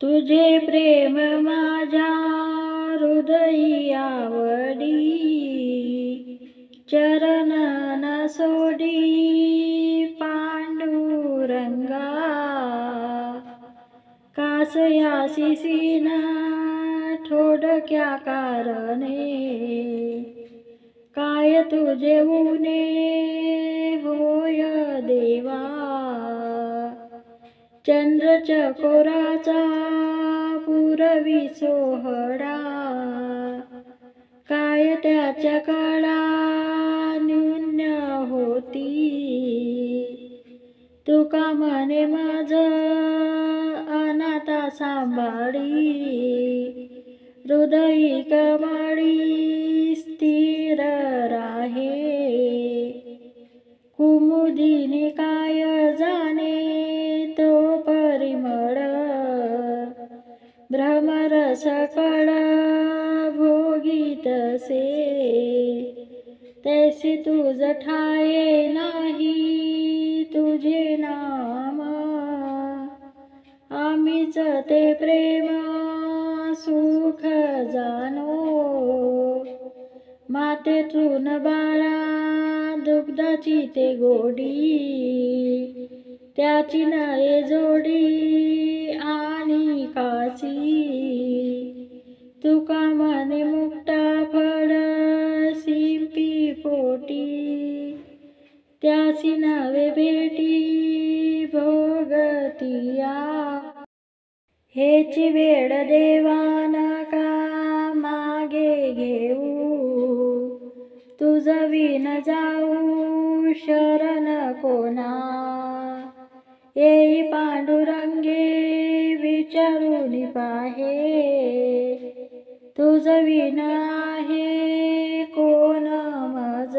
तुझे प्रेम माझ्या हृदयी आवडी, चरण न सोडी पांडुरंगा. कासयासी सीना ठोडक्या कारणे, काय तुझे ऊने होय देवा. चंद्र चकोराचा पुरवी सोहळा, काय त्याच्या कळा न्यून होती. तुका म्हणे माझ अनाथा सांभाळी, हृदयी कमळी स्थिर राहे. कुमुदिनी काय जाणे तो परिमळ, भ्रमरस कळ भोगीतसे. तैसी तुझ ठाये नाही तुझे नाम, आम्हीच ते प्रेम सुख जाणो. मातेतून बाळा दुग्धाची ते गोडी, त्याची नये जोडी आणि कासी. तुका म्हणे मुक्ता फळ शिंपी पोटी, त्यासी नवे भेटी भोगतिया. हेची वेळ देवान का मागे घेऊ, तुझ विन जाऊ शरण कोणा. येई पांडुरंगे विचारून पाहे, तुझ विन आहे कोण मज.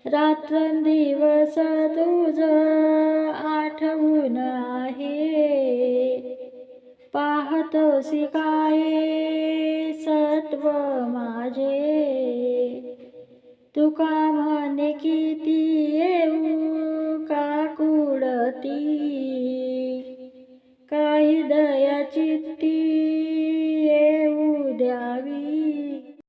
रात्रंदिवस तुझ आठवून आहे, पाहतोसी काय सत्व माझे. तुका म्हणे किती येऊ